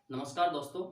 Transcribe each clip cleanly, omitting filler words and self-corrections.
नमस्कार दोस्तों,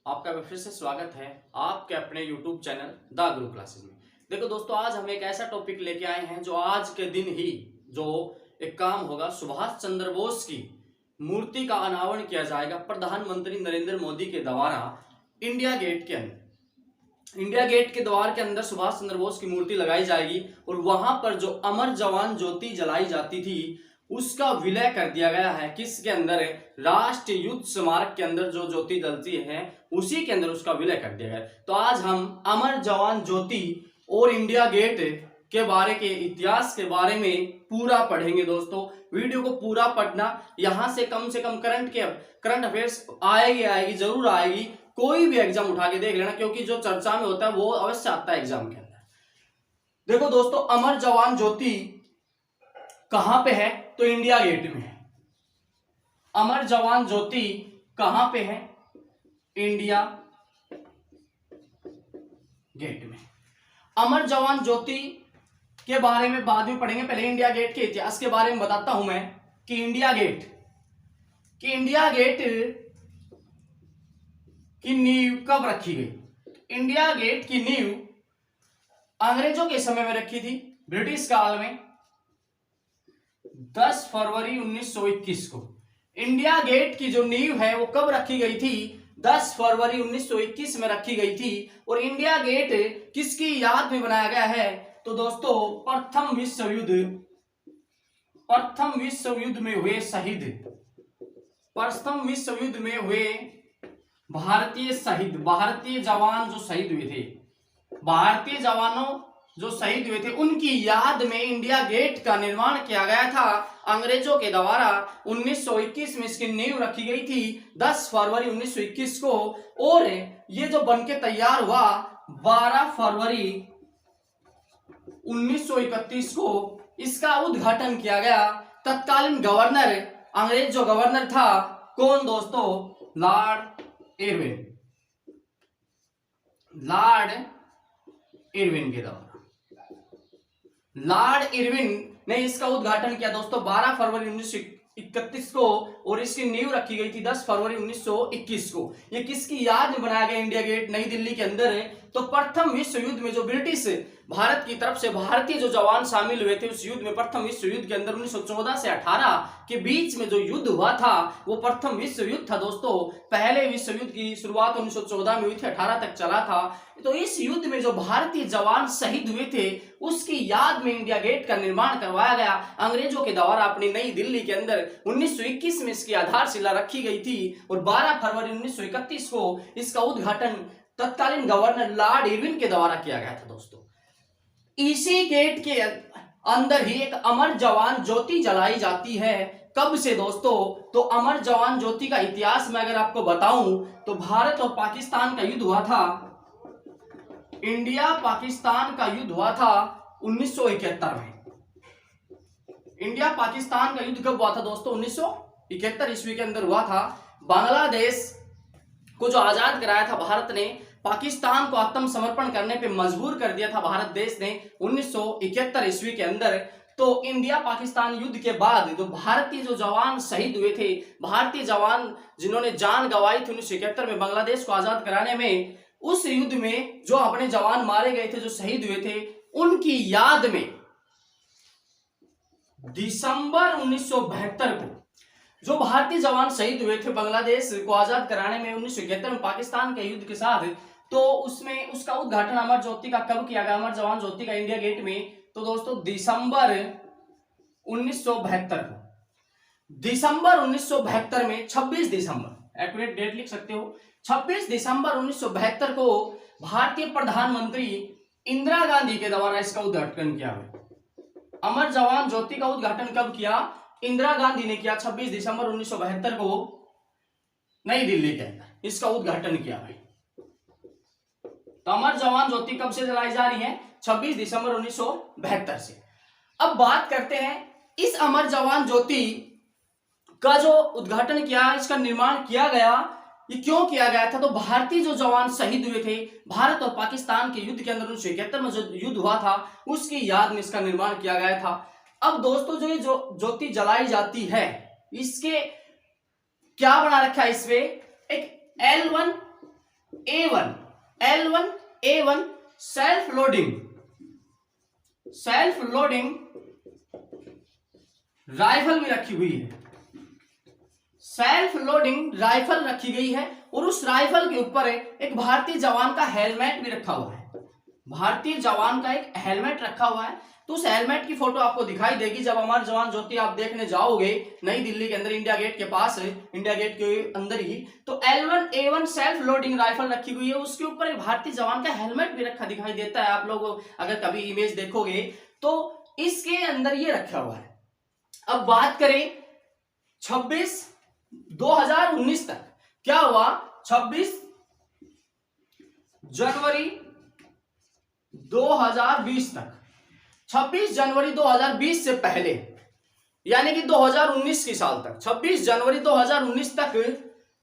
आपका फिर से स्वागत है आपके अपने YouTube channel the Guru classes में। देखो दोस्तों, आज हम एक ऐसा टॉपिक लेके आए हैं जो आज के दिन ही जो एक काम होगा, सुभाष चंद्र बोस की मूर्ति का अनावरण किया जाएगा प्रधानमंत्री नरेंद्र मोदी के द्वारा इंडिया गेट के अंदर। इंडिया गेट के द्वार के अंदर सुभाष चंद्र बोस की मूर्ति लगाई जाएगी और वहां पर जो अमर जवान ज्योति जलाई जाती थी उसका विलय कर दिया गया है। किसके अंदर? राष्ट्रीय युद्ध स्मारक के अंदर जो ज्योति जलती है उसी के अंदर उसका विलय कर दिया गया। तो आज हम अमर जवान ज्योति और इंडिया गेट के बारे के इतिहास के बारे में पूरा पढ़ेंगे। दोस्तों, वीडियो को पूरा पढ़ना, यहां से कम करंट अफेयर्स आएगी जरूर आएगी। कोई भी एग्जाम उठा के देख लेना, क्योंकि जो चर्चा में होता है वो अवश्य आता है एग्जाम के अंदर। देखो दोस्तों, अमर जवान ज्योति कहां पे है? तो इंडिया गेट में है। अमर जवान ज्योति कहां पे है? इंडिया गेट में। अमर जवान ज्योति के बारे में बाद में पढ़ेंगे, पहले इंडिया गेट के इतिहास के बारे में बताता हूं मैं कि इंडिया गेट की नींव कब रखी गई। इंडिया गेट की नींव अंग्रेजों के समय में रखी थी, ब्रिटिश काल में 10 फरवरी 1921 को। इंडिया गेट की जो नींव है वो कब रखी गई थी? 10 फरवरी 1921 में रखी गई थी। और इंडिया गेट किसकी याद में बनाया गया है? तो दोस्तों, प्रथम विश्व युद्ध में हुए शहीद, प्रथम विश्व युद्ध में हुए भारतीय जवान जो शहीद हुए थे, भारतीय जवानों जो शहीद हुए थे उनकी याद में इंडिया गेट का निर्माण किया गया था अंग्रेजों के द्वारा। 1921 में इसकी नींव रखी गई थी 10 फरवरी 1921 को, और ये जो बनके तैयार हुआ 12 फरवरी 1931 को इसका उद्घाटन किया गया। तत्कालीन गवर्नर, अंग्रेज जो गवर्नर था, कौन दोस्तों? लॉर्ड इरविन के द्वारा। लॉर्ड इरविन ने इसका उद्घाटन किया दोस्तों 12 फरवरी 1931 को, और इसकी नींव रखी गई थी 10 फरवरी 1921 को। ये किसकी याद में बनाया गया इंडिया गेट? नई दिल्ली के अंदर है। तो प्रथम विश्व युद्ध में जो ब्रिटिश भारत की तरफ से भारतीय जो जवान शामिल हुए थे उस युद्ध में, प्रथम विश्व युद्ध के अंदर 1914 से 18 के बीच में जो युद्ध हुआ था वो प्रथम विश्व युद्ध था दोस्तों। पहले विश्व युद्ध की शुरुआत 1914 में हुई थी, 18 तक चला था। तो इस युद्ध में जो भारतीय जवान शहीद हुए थे उसकी याद में इंडिया गेट का निर्माण करवाया गया अंग्रेजों के द्वारा अपनी नई दिल्ली के अंदर। 1921 में इसकी आधारशिला रखी गई थी और 12 फरवरी 1931 को इसका उद्घाटन तत्कालीन गवर्नर लॉर्ड इरविन के द्वारा किया गया था दोस्तों। इसी गेट के अंदर ही एक अमर जवान ज्योति जलाई जाती है। कब से दोस्तों? तो अमर जवान ज्योति का इतिहास में अगर आपको बताऊं तो भारत और पाकिस्तान का युद्ध हुआ था, इंडिया पाकिस्तान का युद्ध हुआ था 1971 में। इंडिया पाकिस्तान का युद्ध कब हुआ था दोस्तों? 1971 ईस्वी के अंदर हुआ था। बांग्लादेश को जो आजाद कराया था भारत ने, पाकिस्तान को आत्मसमर्पण करने पे मजबूर कर दिया था भारत देश ने 1971 ईस्वी के अंदर। तो इंडिया पाकिस्तान युद्ध के बाद जो भारतीय जो जवान शहीद हुए थे, भारतीय जवान जिन्होंने जान गंवाई थी 1971 में बांग्लादेश को आजाद कराने में, उस युद्ध में जो अपने जवान मारे गए थे, जो शहीद हुए थे, उनकी याद में दिसंबर 1972 को जो भारतीय जवान शहीद हुए थे बांग्लादेश को आजाद कराने में 1971 में पाकिस्तान के युद्ध के साथ, तो उसमें उसका उद्घाटन अमर ज्योति का कब किया गया? अमर जवान ज्योति का इंडिया गेट में। तो दोस्तों, दिसंबर 1972 को, दिसंबर 1972 में 26 दिसंबर, एक्यूरेट डेट लिख सकते हो, 26 दिसंबर 1972 को भारतीय प्रधानमंत्री इंदिरा गांधी के द्वारा इसका उद्घाटन किया गया। अमर जवान ज्योति का उद्घाटन कब किया? इंदिरा गांधी ने किया 26 दिसंबर 1972 को नई दिल्ली के अंदर इसका उद्घाटन किया भाई। तो अमर जवान ज्योति कब से जलाई जा रही है? 26 दिसंबर 1972 से। अब बात करते हैं इस अमर जवान ज्योति का जो उद्घाटन किया, इसका निर्माण किया गया, ये क्यों किया गया था? तो भारतीय जो जवान शहीद हुए थे भारत और पाकिस्तान के युद्ध के अंदर 1971 में जो युद्ध हुआ था उसकी याद में इसका निर्माण किया गया था। अब दोस्तों, जो ये जो ज्योति जलाई जाती है इसके क्या बना रखा है? इसमें एक L1A1 सेल्फ लोडिंग राइफल भी रखी हुई है, सेल्फ लोडिंग राइफल रखी गई है और उस राइफल के ऊपर एक भारतीय जवान का हेलमेट भी रखा हुआ है, भारतीय जवान का एक हेलमेट रखा हुआ है। तो उस हेलमेट की फोटो आपको दिखाई देगी जब अमर जवान ज्योति आप देखने जाओगे नई दिल्ली के अंदर, इंडिया गेट के पास है, इंडिया गेट के अंदर ही। तो L1A1 सेल्फ लोडिंग राइफल रखी हुई है, उसके ऊपर एक भारतीय जवान का हेलमेट भी रखा दिखाई देता है। आप लोग अगर कभी इमेज देखोगे तो इसके अंदर ये रखा हुआ है। अब बात करें 2019 तक क्या हुआ। 26 जनवरी 2020 तक, 26 जनवरी 2020 से पहले यानी कि 2019 की साल तक, 26 जनवरी 2019 तक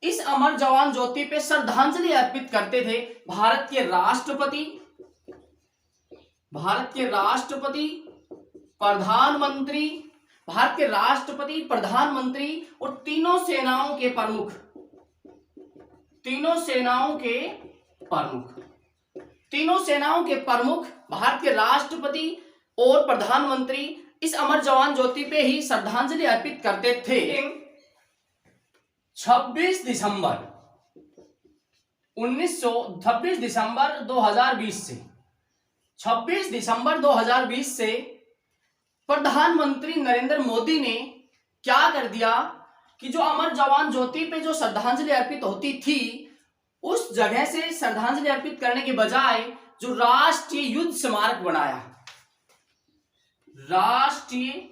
इस अमर जवान ज्योति पे श्रद्धांजलि अर्पित करते थे भारत के राष्ट्रपति, प्रधानमंत्री, भारत के राष्ट्रपति, प्रधानमंत्री और तीनों सेनाओं के प्रमुख, भारत के राष्ट्रपति और प्रधानमंत्री इस अमर जवान ज्योति पे ही श्रद्धांजलि अर्पित करते थे। 26 दिसंबर 2020 से 26 दिसंबर 2020 से प्रधानमंत्री नरेंद्र मोदी ने क्या कर दिया कि जो अमर जवान ज्योति पे जो श्रद्धांजलि अर्पित होती थी उस जगह से श्रद्धांजलि अर्पित करने के बजाय जो राष्ट्रीय युद्ध स्मारक बनाया, राष्ट्रीय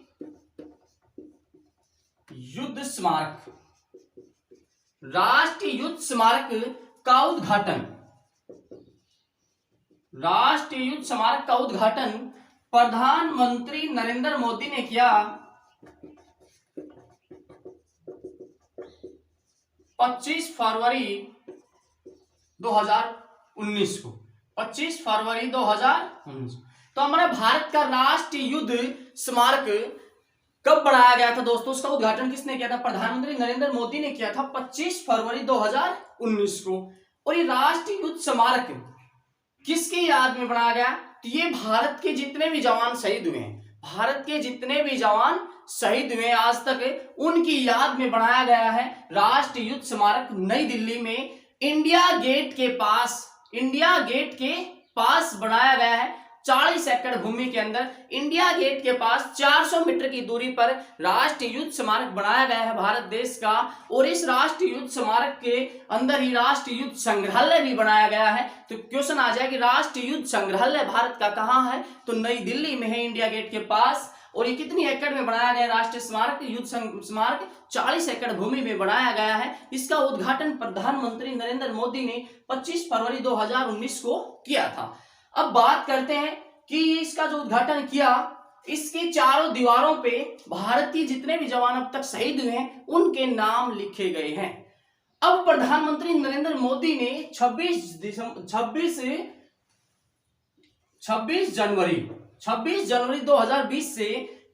युद्ध स्मारक का उद्घाटन प्रधानमंत्री नरेंद्र मोदी ने किया 25 फरवरी 2019 को। 25 फरवरी 2019। तो हमारा भारत का राष्ट्रीय युद्ध स्मारक कब बनाया गया था दोस्तों? उसका उद्घाटन किसने किया था? प्रधानमंत्री नरेंद्र मोदी ने किया था 25 फरवरी 2019 को। और ये राष्ट्रीय युद्ध स्मारक किसकी याद में बनाया गया? तो ये भारत के जितने भी जवान शहीद हुए हैं, आज तक उनकी याद में बनाया गया है राष्ट्रीय युद्ध स्मारक नई दिल्ली में इंडिया गेट के पास बनाया गया है। 40 एकड़ भूमि के अंदर इंडिया गेट के पास 400 मीटर की दूरी पर राष्ट्रीय युद्ध स्मारक बनाया गया है भारत देश का। और इस राष्ट्रीय युद्ध स्मारक के अंदर ही राष्ट्रीय युद्ध संग्रहालय भी बनाया गया है। तो क्वेश्चन आ जाए कि राष्ट्रीय युद्ध संग्रहालय भारत का कहाँ है? तो नई दिल्ली में है, इंडिया गेट के पास। और ये कितनी एकड़ में बनाया गया राष्ट्रीय स्मारक? युद्ध स्मारक 40 एकड़ भूमि में बनाया गया है। इसका उद्घाटन प्रधानमंत्री नरेंद्र मोदी ने 25 फरवरी 2019 को किया था। अब बात करते हैं कि इसका जो उद्घाटन किया, इसकी चारों दीवारों पे भारतीय जितने भी जवान अब तक शहीद हुए हैं उनके नाम लिखे गए हैं। अब प्रधानमंत्री नरेंद्र मोदी ने 26 जनवरी 2020 से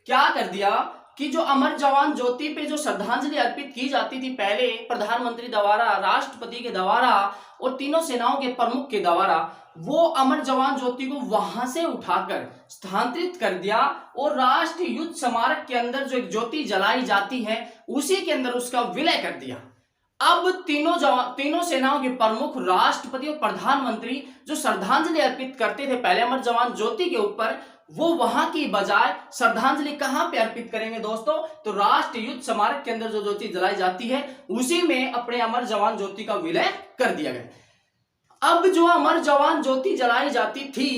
क्या कर दिया कि जो अमर जवान ज्योति पे जो श्रद्धांजलि अर्पित की जाती थी पहले प्रधानमंत्री द्वारा, राष्ट्रपति के द्वारा और तीनों सेनाओं के प्रमुख के द्वारा, वो अमर जवान ज्योति को वहां से उठाकर स्थानांतरित कर दिया और राष्ट्रीय युद्ध स्मारक के अंदर जो एक ज्योति जलाई जाती है उसी के अंदर उसका विलय कर दिया। अब तीनों सेनाओं के प्रमुख, राष्ट्रपति और प्रधानमंत्री जो श्रद्धांजलि अर्पित करते थे पहले अमर जवान ज्योति के ऊपर, वो वहां की बजाय श्रद्धांजलि कहां पे अर्पित करेंगे दोस्तों? तो राष्ट्रीय युद्ध स्मारक के अंदर जो ज्योति जलाई जाती है उसी में अपने अमर जवान ज्योति का विलय कर दिया गया। अब जो अमर जवान ज्योति जलाई जाती थी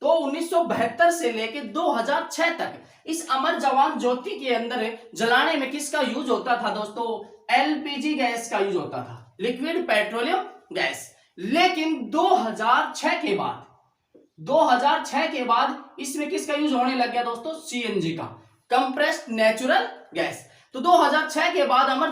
तो 1972 से लेकर 2006 तक इस अमर जवान ज्योति के अंदर जलाने में किसका यूज होता था दोस्तों? एलपीजी गैस का यूज होता था, लिक्विड पेट्रोलियम गैस। लेकिन 2006 के बाद इसमें किसका यूज होने लग गया दोस्तों? सीएनजी का, कंप्रेस्ड नेचुरल गैस। तो 2006 के बाद अमर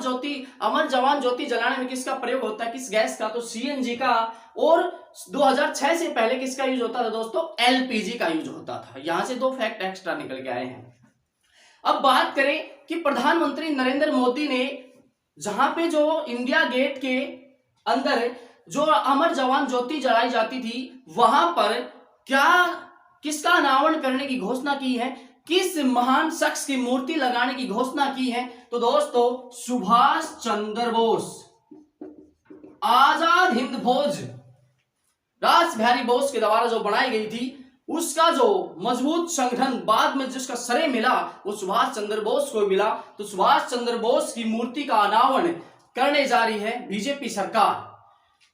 जवान ज्योति जलाने में किसका प्रयोग होता है, किस गैस का? तो सीएनजी का। और 2006 से पहले किसका यूज होता था दोस्तों? एलपीजी का यूज होता था। यहां से 2 फैक्ट एक्स्ट्रा निकल के आए हैं। अब बात करें कि प्रधानमंत्री नरेंद्र मोदी ने जहां पे जो इंडिया गेट के अंदर जो अमर जवान ज्योति जलाई जाती थी, वहां पर क्या किसका अनावरण करने की घोषणा की है, किस महान शख्स की मूर्ति लगाने की घोषणा की है? तो दोस्तों सुभाष चंद्र बोस, आजाद हिंद फौज रास बिहारी बोस के द्वारा जो बनाई गई थी, उसका जो मजबूत संगठन बाद में जिसका श्रेय मिला वो सुभाष चंद्र बोस को मिला। तो सुभाष चंद्र बोस की मूर्ति का अनावरण करने जा रही है बीजेपी सरकार।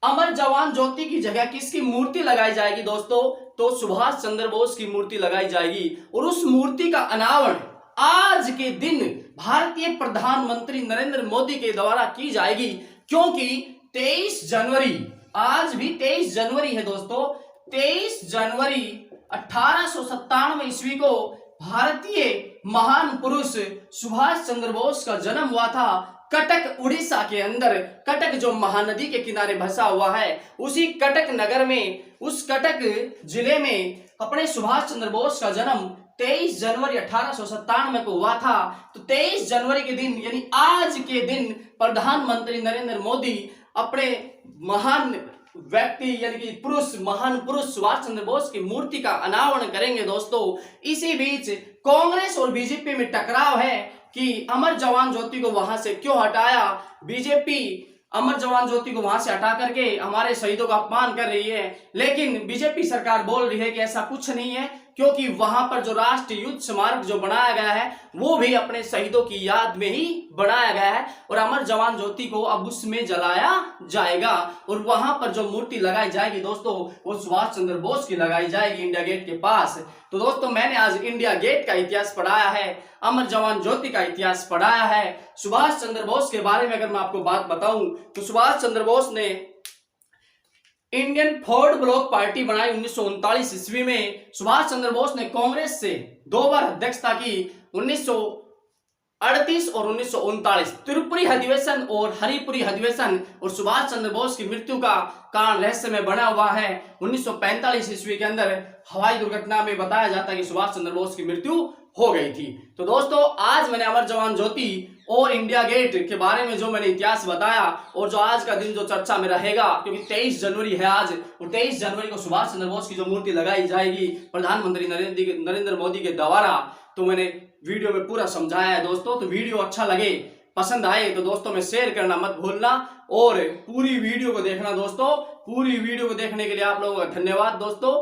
अमर जवान ज्योति की जगह किसकी मूर्ति लगाई जाएगी दोस्तों? तो सुभाष चंद्र बोस की मूर्ति लगाई जाएगी और उस मूर्ति का अनावरण आज के दिन भारतीय प्रधानमंत्री नरेंद्र मोदी के द्वारा की जाएगी, क्योंकि 23 जनवरी, आज भी 23 जनवरी है दोस्तों, 23 जनवरी 1897 ईस्वी को भारतीय महान पुरुष सुभाष चंद्र बोस का जन्म हुआ था। कटक उड़ीसा के अंदर, कटक जो महानदी के किनारे बसा हुआ है, उसी कटक नगर में, उस कटक जिले में अपने सुभाष चंद्र बोस का जन्म 23 जनवरी 1897 को हुआ था। तो 23 जनवरी के दिन यानी आज के दिन प्रधानमंत्री नरेंद्र मोदी अपने महान व्यक्ति यानी कि पुरुष, महान पुरुष सुभाष चंद्र बोस की मूर्ति का अनावरण करेंगे दोस्तों। इसी बीच कांग्रेस और बीजेपी में टकराव है कि अमर जवान ज्योति को वहां से क्यों हटाया। बीजेपी अमर जवान ज्योति को वहां से हटा करके हमारे शहीदों का अपमान कर रही है, लेकिन बीजेपी सरकार बोल रही है कि ऐसा कुछ नहीं है, क्योंकि वहां पर जो राष्ट्रीय युद्ध स्मारक जो बनाया गया है वो भी अपने शहीदों की याद में ही बनाया गया है और अमर जवान ज्योति को अब उसमें जलाया जाएगा और वहां पर जो मूर्ति लगाई जाएगी दोस्तों वो सुभाष चंद्र बोस की लगाई जाएगी इंडिया गेट के पास। तो दोस्तों मैंने आज इंडिया गेट का इतिहास पढ़ाया है, अमर जवान ज्योति का इतिहास पढ़ाया है। सुभाष चंद्र बोस के बारे में अगर मैं आपको बात बताऊं तो सुभाष चंद्र बोस ने इंडियन फोर्ड ब्लॉक पार्टी बनाई 1939 ईस्वी में। सुभाष चंद्र बोस ने कांग्रेस से 2 बार अध्यक्षता की, 1938 और 1939, त्रिपुरी अधिवेशन और हरिपुरी अधिवेशन। और सुभाष चंद्र बोस की मृत्यु का कारण रहस्यमय बना हुआ है। 1945 ईस्वी के अंदर हवाई दुर्घटना में बताया जाता है कि सुभाष चंद्र बोस की मृत्यु हो गई थी। तो दोस्तों आज मैंने अमर जवान ज्योति और इंडिया गेट के बारे में जो मैंने इतिहास बताया और जो आज का दिन जो चर्चा में रहेगा, क्योंकि 23 जनवरी है आज और 23 जनवरी को सुभाष चंद्र बोस की जो मूर्ति लगाई जाएगी प्रधानमंत्री नरेंद्र मोदी के द्वारा, तो मैंने वीडियो में पूरा समझाया है दोस्तों। तो वीडियो अच्छा लगे, पसंद आए तो दोस्तों में शेयर करना मत भूलना और पूरी वीडियो को देखना दोस्तों। पूरी वीडियो को देखने के लिए आप लोगों का धन्यवाद दोस्तों।